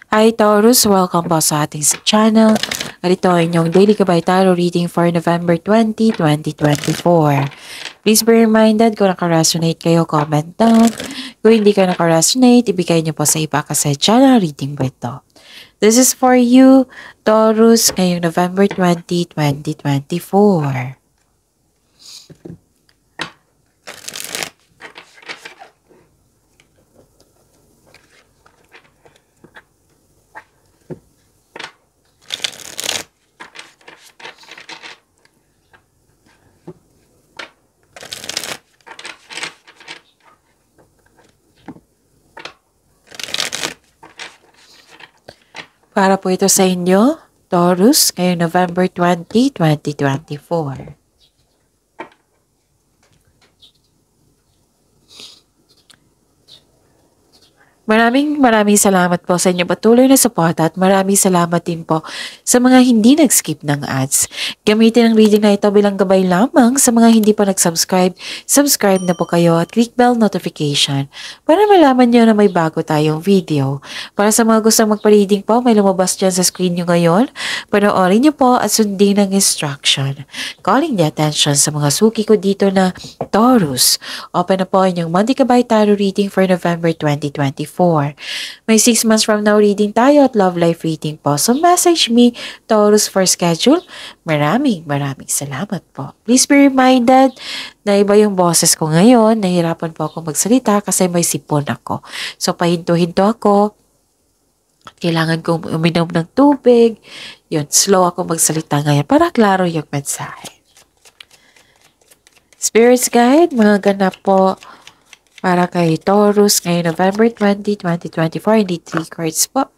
Hi Taurus! Welcome po sa ating channel. At ito ay inyong Daily Gabay Tarot reading for November 20, 2024. Please be reminded kung naka-resonate kayo, comment down. Kung hindi ka naka-resonate, ibigay niyo po sa iba kasi channel reading po ito. This is for you, Taurus, ngayong November 20, 2024. Para po ito sa inyo, Taurus, ngayong November 20, 2024. Maraming salamat po sa inyong patuloy na suporta at maraming salamat din po sa mga hindi nag-skip ng ads. Gamitin ang reading na ito bilang gabay lamang sa mga hindi pa nag-subscribe. Subscribe na po kayo at click bell notification para malaman nyo na may bago tayong video. Para sa mga gustong magpa-reading po, may lumabas dyan sa screen nyo ngayon. Panoorin nyo po at sundin ang instruction. Calling the attention sa mga suki ko dito na Taurus. Open na po inyong Monday Gabay Tarot reading for November 2024. May 6 months from now reading tayo at love life reading po. So message me, Taurus, for schedule. Maraming salamat po. Please be reminded na iba yung boses ko ngayon. Nahirapan po ako magsalita kasi may sipon ako. So pahinto-hinto ako. Kailangan kong uminom ng tubig. Yun, slow ako magsalita ngayon para klaro yung mensahe. Spirits Guide, mga ganap po para kay Taurus ngayong November 20, 2024. Hindi 3 cards po.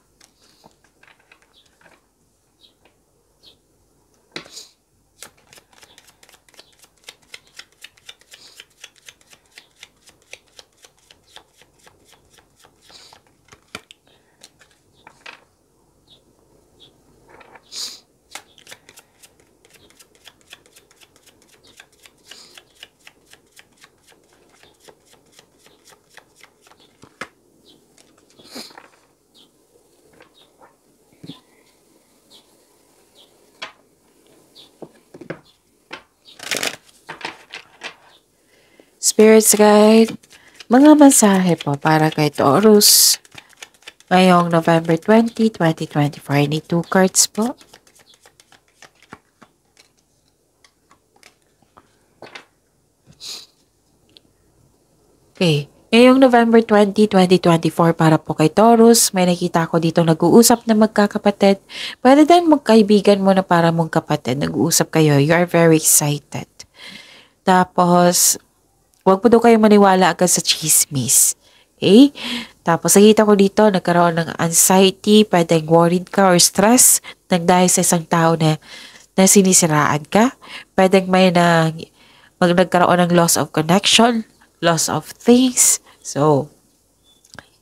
Spirits Guide, mga mensahe po para kay Taurus ngayong November 20, 2024. Need 2 cards po. Okay. Ngayong November 20, 2024 para po kay Taurus, may nakita ko dito nag-uusap na magkakapatid. Pwede din magkaibigan mo na para mong kapatid. Nag-uusap kayo. You are very excited. Tapos, huwag po daw kayo maniwala agad sa chismis. Okay? Tapos, nakita ko dito, nagkaroon ng anxiety, pwedeng worried ka or stress dahil sa isang tao na sinisiraan ka. Pwedeng may nagkaroon ng loss of connection, loss of things. So,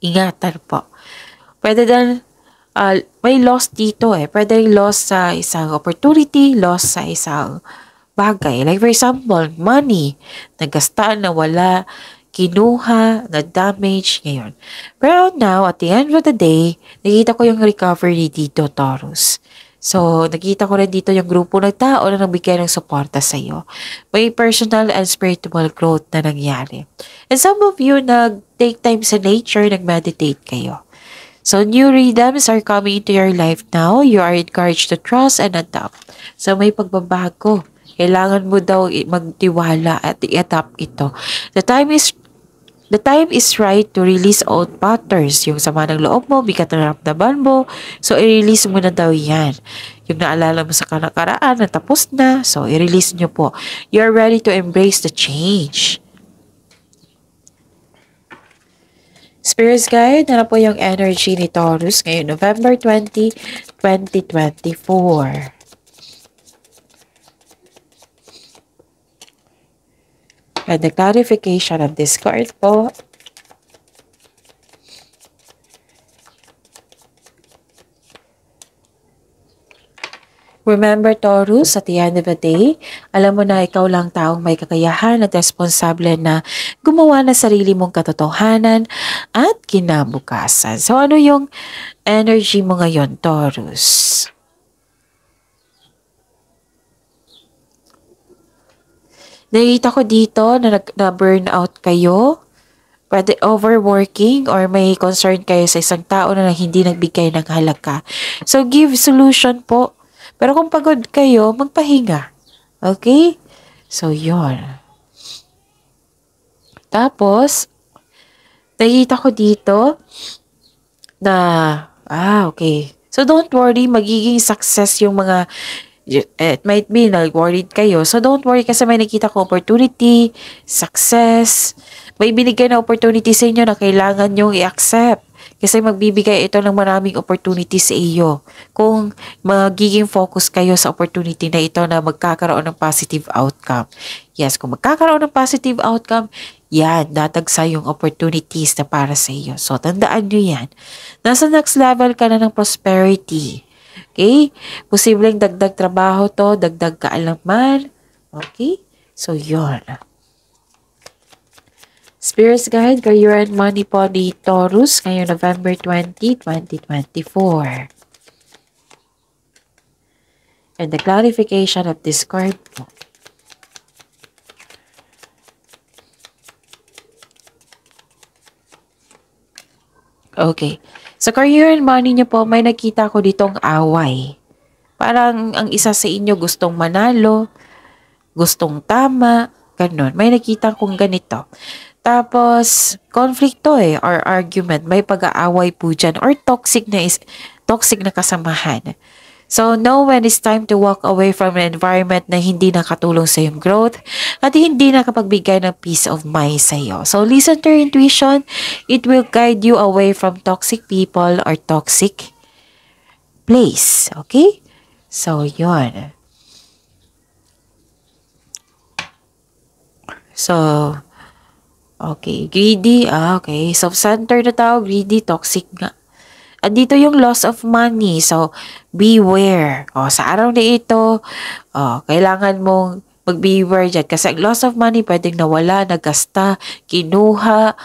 ingatan po. Pwede din, may loss dito eh. Pwede loss sa isang opportunity, loss sa isang bagay. Like for example, money, nagastaan, nawala, kinuha, na-damage, ngayon. Pero now, at the end of the day, nakita ko yung recovery dito, Taurus. So, nakita ko rin dito yung grupo ng tao na nagbigay ng suporta sa iyo. May personal and spiritual growth na nangyari. And some of you nag-take time sa nature, nag-meditate kayo. So, new rhythms are coming into your life now. You are encouraged to trust and adapt. So, may pagbabago. Kailangan mo daw magtiwala at i-adapt ito. The time is right to release old patterns. Yung sama ng loob mo, bigat na naramdaman mo. So, i-release mo na daw yan. Yung naalala mo sa nakaraan, na tapos na. So, i-release nyo po. You're ready to embrace the change. Spirits Guide, na po yung energy ni Taurus ngayon, November 20, 2024. And the clarification of this card po. Remember, Taurus, at the end of the day, alam mo na ikaw lang taong may kakayahan at responsable na gumawa ng sarili mong katotohanan at kinabukasan. So, ano yung energy mo ngayon, Taurus? Nakita ko dito na burnout kayo. Pwede overworking or may concern kayo sa isang tao na hindi nagbigay ng halaga. So, give solution po. Pero kung pagod kayo, magpahinga. Okay? So, yon. Tapos, nakita ko dito na, okay. So, don't worry, magiging success yung mga, it might be na worried kayo. So, don't worry kasi may nakita ko opportunity, success, may binigay na opportunity sa inyo na kailangan nyong i-accept. Kasi magbibigay ito ng maraming opportunity sa iyo. Kung magiging focus kayo sa opportunity na ito na magkakaroon ng positive outcome. Yes, kung magkakaroon ng positive outcome, yan, datagsa yung opportunities na para sa iyo. So, tandaan nyo yan. Nasa next level ka na ng prosperity. Okay? Posibleng dagdag trabaho to, dagdag kaalaman. Okay? So, yun. Spirit's Guide, Career and Money po ni Taurus ngayong November 20, 2024. And the clarification of this card po. Okay. Sa career and money niyo po, may nakita ko ditong away. Parang ang isa sa inyo gustong manalo, gustong tama, ganun. May nakita kong ganito. Tapos, conflict to or argument. May pag-aaway po dyan or toxic na kasamahan. So, know when it's time to walk away from an environment na hindi nakatulong sa iyong growth at hindi nakapagbigay ng peace of mind sa iyo. So, listen to your intuition. It will guide you away from toxic people or toxic place. Okay? So, yun. So, okay. Greedy. Okay. Self-centered na tao. Greedy. Toxic nga. At dito yung loss of money. So, beware. Sa araw na ito, kailangan mong mag-beware dyan. Kasi ang loss of money, pwedeng nawala, nagasta, kinuha,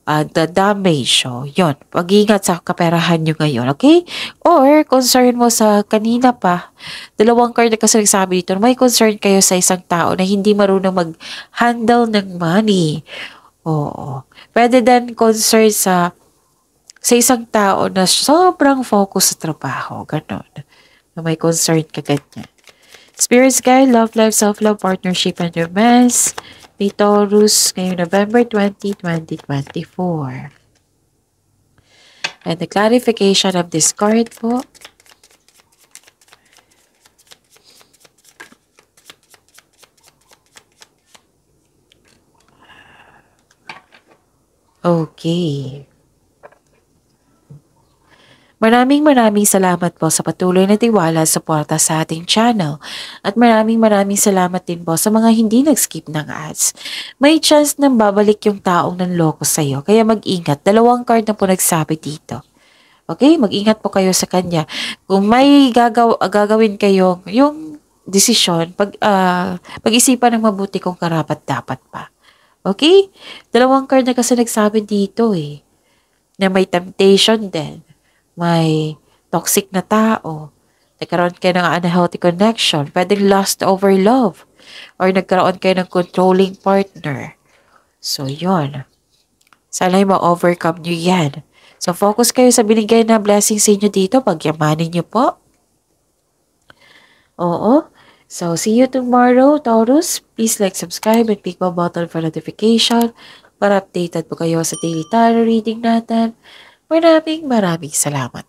the damage. So, yun. Pag-ingat sa kaperahan nyo ngayon. Okay? Or, concern mo sa kanina pa. Dalawang card na kasi nagsabi dito, may concern kayo sa isang tao na hindi marunong mag-handle ng money. Oo. Pwede din concern sa isang tao na sobrang focus sa trabaho. Ganon. Na may concern ka ganyan. Spirits Guide, Love Life, Self-Love, Partnership, and Romance. Ni Taurus ngayong November 20, 2024. And the clarification of this card po. Okay. Maraming salamat po sa patuloy na tiwala at suporta sa ating channel. At maraming salamat din po sa mga hindi nag-skip ng ads. May chance na babalik yung taong nanloko sa'yo, kaya mag-ingat. Dalawang card na po nagsabi dito. Okay, mag-ingat po kayo sa kanya. Kung may gagawin kayo, yung desisyon, pag-isipan ng mabuti kung karapat-dapat pa. Okay? Dalawang card na kasi nagsabi dito na may temptation din. May toxic na tao, nagkaroon kayo ng unhealthy connection, pwedeng lust over love, or nagkaroon kayo ng controlling partner. So, yun. Sana ma-overcome nyo yan. So, focus kayo sa binigay na blessing sa inyo dito, pagyamanin nyo po. Oo. So, see you tomorrow, Taurus. Please like, subscribe, and click the button for notification para updated po kayo sa daily tarot reading natin. Maraming salamat.